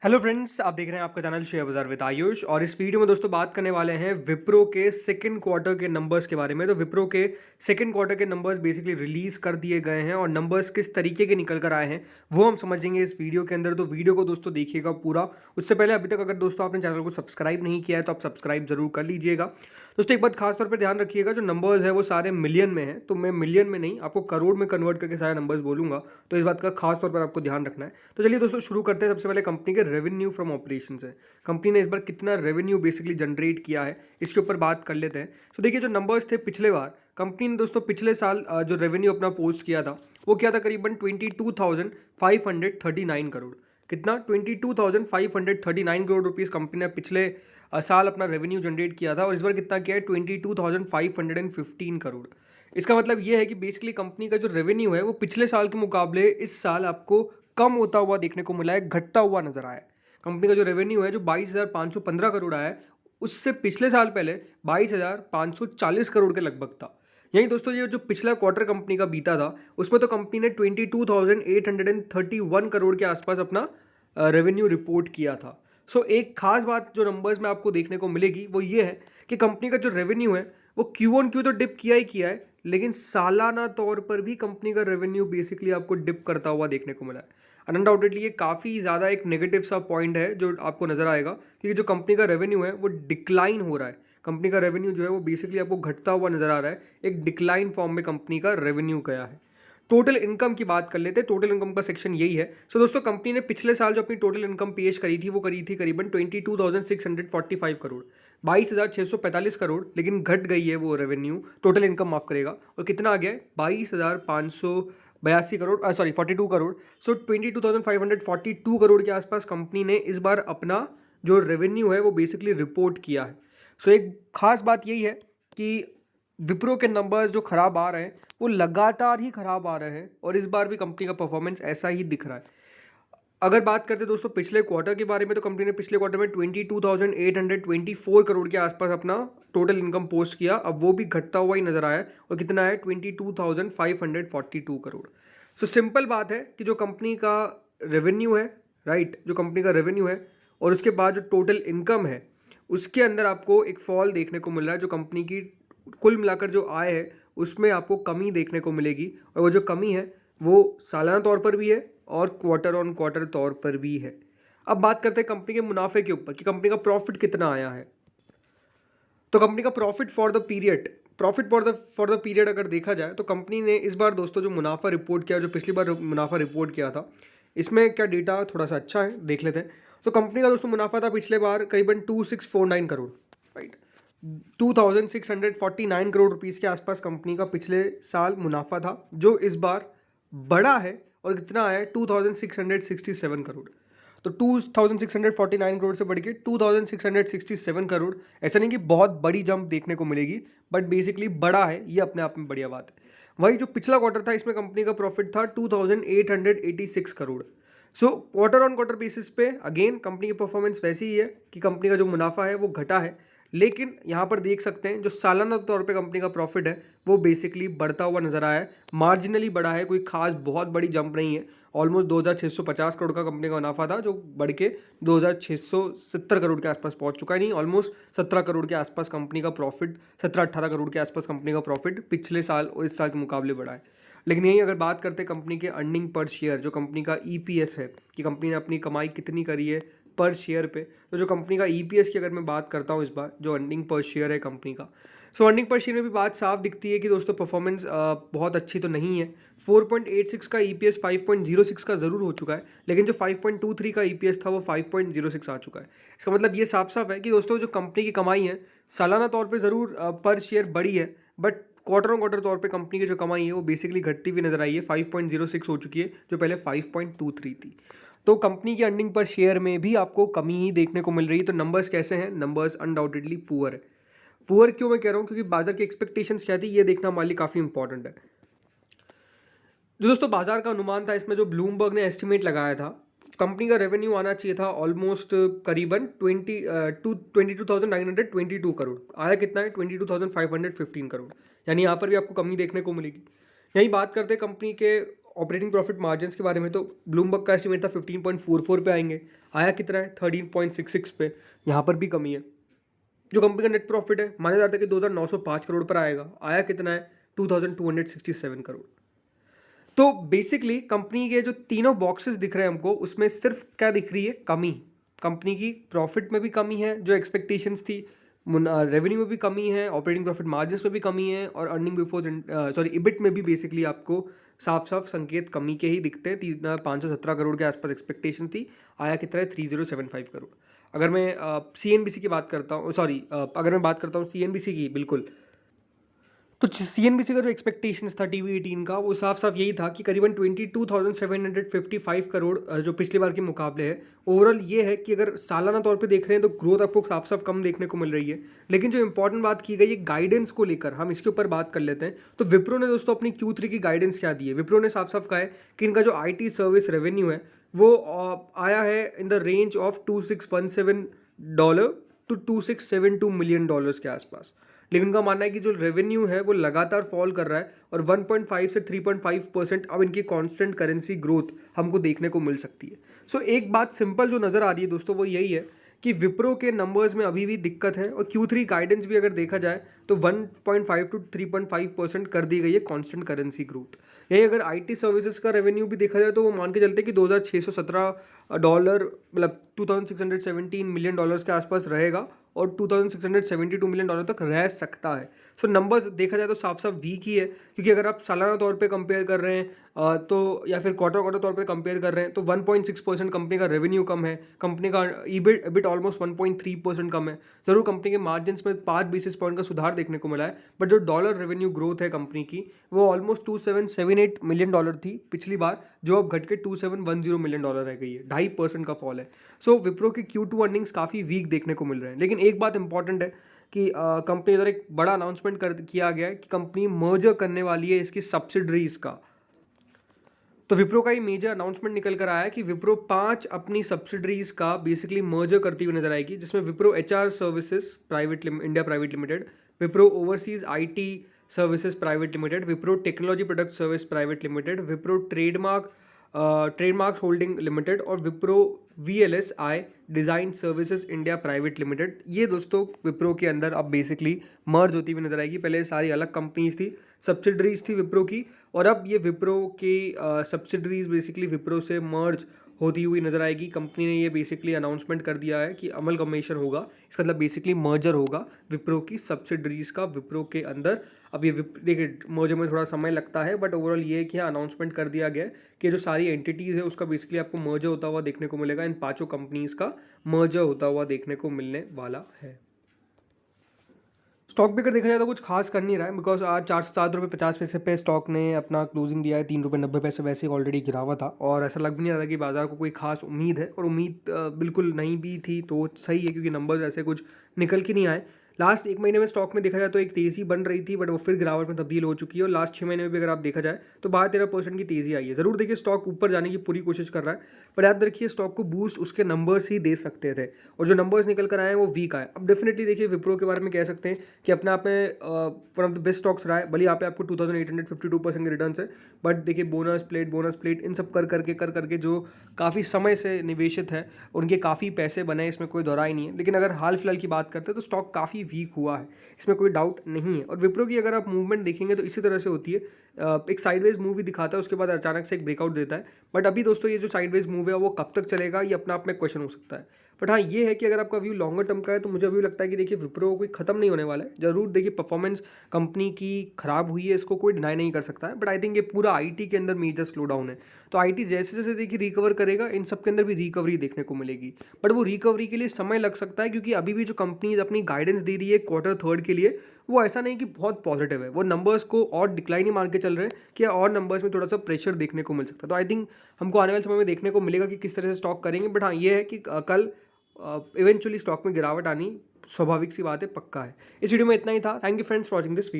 Hello friends, आप देख रहे हैं आपका चैनल शेयर बाजार विद आयुष। और इस वीडियो में दोस्तों बात करने वाले हैं विप्रो के सेकंड क्वार्टर के नंबर्स के बारे में। तो विप्रो के सेकंड क्वार्टर के नंबर्स बेसिकली रिलीज कर दिए गए हैं और नंबर्स किस तरीके के निकल कर आए हैं वो हम समझेंगे इस वीडियो के अंदर। तो वीडियो को दोस्तों देखिएगा पूरा। उससे पहले अभी तक अगर दोस्तों आपने चैनल को सब्सक्राइब नहीं किया है तो आप सब्सक्राइब जरूर कर लीजिएगा। दोस्तों एक बात खास तौर पर ध्यान रखिएगा, जो नंबर्स है वो सारे मिलियन में है, तो मैं मिलियन में नहीं आपको करोड़ में कन्वर्ट करके सारे नंबर्स बोलूंगा, तो इस बात का खास तौर पर आपको ध्यान रखना है। तो चलिए दोस्तों शुरू करते हैं। सबसे पहले कंपनी के रेवेन्यू फ्रॉम ऑपरेशंस है। कंपनी ने इस बार कितना रेवेन्यू बेसिकली जनरेट किया है इसके ऊपर बात कर लेते हैं। तो देखिए, जो नंबर्स थे पिछले बार कंपनी ने दोस्तों पिछले साल जो रेवेन्यू अपना पोस्ट किया था वो क्या था, करीबन 22,539 करोड़। कितना? 22,539 करोड़ रुपीस कंपनी ने पिछले साल अपना रेवेन्यू जनरेट किया था। और इस बार कितना किया है? 22,515 करोड़। इसका मतलब ये है कि बेसिकली कंपनी का जो रेवेन्यू है वो पिछले साल के मुकाबले इस साल आपको कम होता हुआ देखने को मिला है, घटता हुआ नजर आया है। कंपनी का जो रेवेन्यू है जो 22,515 करोड़ आया है, उससे पिछले साल पहले 22,540 करोड़ के लगभग था। यही दोस्तों ये जो पिछला क्वार्टर कंपनी का बीता था उसमें तो कंपनी ने 22,831 करोड़ के आसपास अपना रेवेन्यू रिपोर्ट किया था। सो एक खास बात जो नंबर्स में आपको देखने को मिलेगी वो ये है कि कंपनी का जो रेवेन्यू है वो क्यू ऑन क्यू तो डिप किया ही किया है, लेकिन सालाना तौर पर भी कंपनी का रेवेन्यू बेसिकली आपको डिप करता हुआ देखने को मिला है। अनडाउटेडली ये काफ़ी ज़्यादा एक नेगेटिव सा पॉइंट है जो आपको नजर आएगा, क्योंकि जो कंपनी का रेवेन्यू है वो डिक्लाइन हो रहा है। कंपनी का रेवेन्यू जो है वो बेसिकली आपको घटता हुआ नजर आ रहा है, एक डिक्लाइन फॉर्म में कंपनी का रेवेन्यू गया है। टोटल इनकम की बात कर लेते हैं। टोटल इनकम का सेक्शन यही है। सो दोस्तों कंपनी ने पिछले साल जो अपनी टोटल इनकम पेश करी थी वो करी थी करीबन 22,645 करोड़, 22,645 करोड़, लेकिन घट गई है वो रेवेन्यू, टोटल इनकम माफ करेगा, और कितना आ गया है? 22,582 करोड़, सॉरी 42 करोड़। सो 22,542 करोड़ के आसपास कंपनी ने इस बार अपना जो रेवेन्यू है वो बेसिकली रिपोर्ट किया है। सो एक खास बात यही है कि विप्रो के नंबर्स जो खराब आ रहे हैं वो लगातार ही खराब आ रहे हैं और इस बार भी कंपनी का परफॉर्मेंस ऐसा ही दिख रहा है। अगर बात करते हैं दोस्तों पिछले क्वार्टर के बारे में, तो कंपनी ने पिछले क्वार्टर में 22,824 करोड़ के आसपास अपना टोटल इनकम पोस्ट किया। अब वो भी घटता हुआ ही नजर आया है और कितना है? 22,542 करोड़। सो सिंपल बात है कि जो कंपनी का रेवेन्यू है, राइट, जो कंपनी का रेवेन्यू है और उसके बाद जो टोटल इनकम है उसके अंदर आपको एक फॉल देखने को मिल रहा है। जो कंपनी की कुल मिलाकर जो आय है उसमें आपको कमी देखने को मिलेगी, और वो जो कमी है वो सालाना तौर पर भी है और क्वार्टर ऑन क्वार्टर तौर पर भी है। अब बात करते हैं कंपनी के मुनाफे के ऊपर कि कंपनी का प्रॉफिट कितना आया है। तो कंपनी का प्रॉफिट फॉर द पीरियड अगर देखा जाए तो कंपनी ने इस बार दोस्तों जो मुनाफा रिपोर्ट किया, जो पिछली बार मुनाफा रिपोर्ट किया था, इसमें क्या डेटा थोड़ा सा अच्छा है, देख लेते हैं। तो कंपनी का दोस्तों मुनाफा था पिछले बार करीबन 2649 करोड़, राइट। 2649 करोड़ रुपीस के आसपास कंपनी का पिछले साल मुनाफा था, जो इस बार बड़ा है और कितना आया है? 2667 करोड़। तो 2649 करोड़ से बढ़ के 2667 करोड़, ऐसा नहीं कि बहुत बड़ी जंप देखने को मिलेगी, बट बेसिकली बड़ा है, ये अपने आप में बढ़िया बात है। वही जो पिछला क्वार्टर था इसमें कंपनी का प्रॉफिट था 2886 crore. So quarter on quarter basis पे अगेन कंपनी की परफॉर्मेंस वैसी ही है कि कंपनी का जो मुनाफा है वो घटा है, लेकिन यहाँ पर देख सकते हैं जो सालाना तौर पे कंपनी का प्रॉफिट है वो बेसिकली बढ़ता हुआ नजर आया है, मार्जिनली बढ़ा है, कोई खास बहुत बड़ी जंप नहीं है। ऑलमोस्ट 2,650 करोड़ का कंपनी का मुनाफा था जो बढ़ के 2,670 करोड़ के आसपास पहुंच चुका है, नहीं ऑलमोस्ट 17 करोड़ के आसपास कंपनी का प्रॉफिट, 17-18 करोड़ के आसपास कंपनी का प्रॉफिट पिछले साल और इस साल के मुकाबले बढ़ा है। लेकिन यही अगर बात करते हैं कंपनी के अर्निंग पर शेयर, जो कंपनी का ईपीएस है कि कंपनी ने अपनी कमाई कितनी करी है पर शेयर पे, तो जो कंपनी का ईपीएस की अगर मैं बात करता हूँ इस बार, जो अर्निंग पर शेयर है कंपनी का, सो अर्निंग पर शेयर में भी बात साफ दिखती है कि दोस्तों परफॉर्मेंस बहुत अच्छी तो नहीं है। 4.86 का ईपीएस 5.06 का ज़रूर हो चुका है, लेकिन जो 5.23 का ईपीएस था वो 5.06 आ चुका है। इसका मतलब ये साफ साफ है कि दोस्तों जो कंपनी की कमाई है सालाना तौर पे ज़रूर पर शेयर बढ़ी है, बट क्वार्टर ऑन क्वार्टर तौर पे कंपनी की जो कमाई है वो बेसिकली घटती हुई नजर आई है, 5.06 हो चुकी है जो पहले 5.23 थी। तो कंपनी की अर्निंग पर शेयर में भी आपको कमी ही देखने को मिल रही है। तो नंबर्स कैसे हैं? नंबर्स अनडाउटेडली पुअर है। पुअर क्यों मैं कह रहा हूँ? क्योंकि बाजार की एक्सपेक्टेशंस क्या थी ये देखना हमारे लिए काफ़ी इंपॉर्टेंट है। जो दोस्तों बाजार का अनुमान था इसमें जो ब्लूमबर्ग ने एस्टिमेट लगाया था, कंपनी का रेवेन्यू आना चाहिए था ऑलमोस्ट करीबन 22,922 करोड़। आया कितना है? 22,515 करोड़। यानी यहाँ पर भी आपको कमी देखने को मिलेगी। यही बात करते हैं कंपनी के ऑपरेटिंग प्रॉफिट मार्जिन्स के बारे में तो ब्लूमबर्ग का एस्टिमेट था 15.44 पे आएंगे, आया कितना है 13.66 पे, यहाँ पर भी कमी है। जो कंपनी का नेट प्रॉफिट है माना जाता है कि 2,905 करोड़ पर आएगा, आया कितना है 2,267 करोड़। तो बेसिकली कंपनी के जो तीनों बॉक्सेस दिख रहे हैं हमको, उसमें सिर्फ क्या दिख रही है, कमी। कंपनी की प्रॉफिट में भी कमी है जो एक्सपेक्टेशंस थी, रेवेन्यू में भी कमी है, ऑपरेटिंग प्रॉफिट मार्जिन्स में भी कमी है, और अर्निंग बिफोर इबिट में भी बेसिकली आपको साफ साफ संकेत कमी के ही दिखते हैं। 517 करोड़ के आसपास एक्सपेक्टेशन थी, आया कितना है 3075 करोड़। अगर मैं CNBC की बात करता हूँ, अगर मैं बात करता हूँ CNBC की, बिल्कुल, तो CNBC का जो एक्सपेक्टेशंस था TV18 का, वो साफ साफ यही था कि करीबन 22,755 करोड़ जो पिछली बार के मुकाबले है। ओवरऑल ये है कि अगर सालाना तौर पे देख रहे हैं तो ग्रोथ आपको साफ साफ कम देखने को मिल रही है। लेकिन जो इंपॉर्टेंट बात की गई है गाइडेंस को लेकर, हम इसके ऊपर बात कर लेते हैं। तो विप्रो ने दोस्तों अपनी Q3 की गाइडेंस क्या दी है। विप्रो ने साफ साफ कहा है कि इनका जो IT सर्विस रेवेन्यू है वो आया है in the range of $2617 to $2672 million के आसपास। लेकिन उनका मानना है कि जो रेवेन्यू है वो लगातार फॉल कर रहा है और 1.5 से 3.5% अब इनकी कांस्टेंट करेंसी ग्रोथ हमको देखने को मिल सकती है। सो एक बात सिंपल जो नज़र आ रही है दोस्तों वो यही है कि विप्रो के नंबर्स में अभी भी दिक्कत है, और Q3 गाइडेंस भी अगर देखा जाए तो 1.5 टू 3.5% कर दी गई है कांस्टेंट करेंसी ग्रोथ। यही अगर IT सर्विसेज का रेवेन्यू भी देखा जाए तो वो मान के चलते कि $2,617 मतलब $2,617 मिलियन के आसपास रहेगा और $2,672 मिलियन तक रह सकता है। सो नंबर्स देखा जाए तो साफ साफ वीक ही है, क्योंकि अगर आप सालाना तौर पे कंपेयर कर रहे हैं तो या फिर क्वार्टर तौर पे कंपेयर कर रहे हैं तो 1.6% कंपनी का रेवेन्यू कम है, कंपनी का EBIT ऑलमोस्ट 1.3% कम है। ज़रूर कंपनी के मार्जिन्स में 5 बेसिस पॉइंट का सुधार देखने को मिला है, बट जो डॉलर रेवेन्यू ग्रोथ है कंपनी की वो ऑलमोस्ट $2778 मिलियन थी पिछली बार, जो अब घट के $2710 मिलियन रह गई है, 2.5% का फॉल है। सो विप्रो की Q2 अर्निंग्स काफ़ी वीक देखने को मिल रहे हैं। लेकिन एक बात इंपॉर्टेंट है कि कंपनी इधर एक बड़ा अनाउंसमेंट किया गया है कि कंपनी मर्जर करने वाली है इसकी सब्सिडरीज का। तो विप्रो का ही मेजर अनाउंसमेंट निकल कर आया है कि विप्रो 5 अपनी सब्सिडरीज का बेसिकली मर्जर करती हुई नजर आएगी, जिसमें Wipro HR services India private limited, Wipro overseas IT services private limited, Wipro technology product service private limited, Wipro trademarks holding limited और Wipro VLSI design services India private limited. ये दोस्तों विप्रो के अंदर अब बेसिकली मर्ज होती हुई नजर आएगी। पहले सारी अलग कंपनीज थी, सब्सिडरीज थी विप्रो की, और अब ये विप्रो के सब्सिडरीज बेसिकली विप्रो से मर्ज होती हुई नजर आएगी। कंपनी ने ये बेसिकली अनाउंसमेंट कर दिया है कि अमलगमेशन होगा, इसका मतलब बेसिकली मर्जर होगा विप्रो की सब्सिडरीज का विप्रो के अंदर। अब ये देखिए मर्जर में थोड़ा समय लगता है, बट ओवरऑल ये कि अनाउंसमेंट कर दिया गया है कि जो सारी एंटिटीज़ है उसका बेसिकली आपको मर्जर होता हुआ देखने को मिलेगा। इन 5 कंपनीज का मर्जर होता हुआ देखने को मिलने वाला है। स्टॉक भी अगर देखा जाए तो कुछ खास कर नहीं रहा है, बिकॉज आज 407.50 पे स्टॉक ने अपना क्लोजिंग दिया है। ₹3.90 वैसे ऑलरेडी गिरा हुआ था, और ऐसा लग भी नहीं रहा था कि बाजार को कोई खास उम्मीद है, और उम्मीद बिल्कुल नहीं भी थी तो सही है, क्योंकि नंबर्स ऐसे कुछ निकल के नहीं आए। लास्ट 1 महीने में स्टॉक में देखा जाए तो एक तेज़ी बन रही थी, बट वो फिर गिरावट में तब्दील हो चुकी है, और लास्ट 6 महीने में भी अगर आप देखा जाए तो 12-13% की तेज़ी आई है। ज़रूर देखिए स्टॉक ऊपर जाने की पूरी कोशिश कर रहा है, पर याद रखिए स्टॉक को बूस्ट उसके नंबर्स ही दे सकते थे, और जो नंबर्स निकल कर आए हैं वो वीक आए। अब डेफिनेटली देखिए विप्रो के बारे में कह सकते हैं कि अपने आप में one of the best stocks रहा है। भले यहाँ पे आपको 2852% के रिटर्न है, बट देखिए बोनस प्लेट इन सब कर करके जो काफ़ी समय से निवेशित है उनके काफ़ी पैसे बने, इसमें कोई दोहराई नहीं है। लेकिन अगर हाल फिलहाल की बात करते हैं तो स्टॉक काफ़ी वीक हुआ है, इसमें कोई डाउट नहीं है। और विप्रो की अगर आप मूवमेंट देखेंगे तो इसी तरह से होती है, एक साइडवेज मूव भी दिखाता है, उसके बाद अचानक से एक ब्रेकआउट देता है। बट अभी दोस्तों ये जो साइडवेज मूव है वो कब तक चलेगा ये अपने आप में क्वेश्चन हो सकता है। बट हाँ ये है कि अगर आपका व्यू लॉन्गर टर्म का है तो मुझे अभी लगता है कि देखिए विप्रो कोई खत्म नहीं होने वाला है। जरूर देखिए परफॉर्मेंस कंपनी की खराब हुई है, इसको कोई डिनाई नहीं कर सकता है, बट आई थिंक ये पूरा IT के अंदर मेजर स्लो डाउन है। तो IT जैसे जैसे देखिए रिकवर करेगा, इन सब के अंदर भी रिकवरी देखने को मिलेगी, बट वो रिकवरी के लिए समय लग सकता है, क्योंकि अभी भी जो कंपनीज अपनी गाइडेंस दे रही है Q3 के लिए वो ऐसा नहीं कि बहुत पॉजिटिव है। वो नंबर्स को और डिक्लाइन ही मार के चल रहे हैं कि और नंबर्स में थोड़ा सा प्रेशर देखने को मिल सकता है। तो आई थिंक हमको आने वाले समय में देखने को मिलेगा कि किस तरह से स्टॉक करेंगे। बट हाँ ये है कि कल इवेंचुअली स्टॉक में गिरावट आनी स्वाभाविक सी बात है, पक्का है। इस वीडियो में इतना ही था। Thank you friends for watching this video.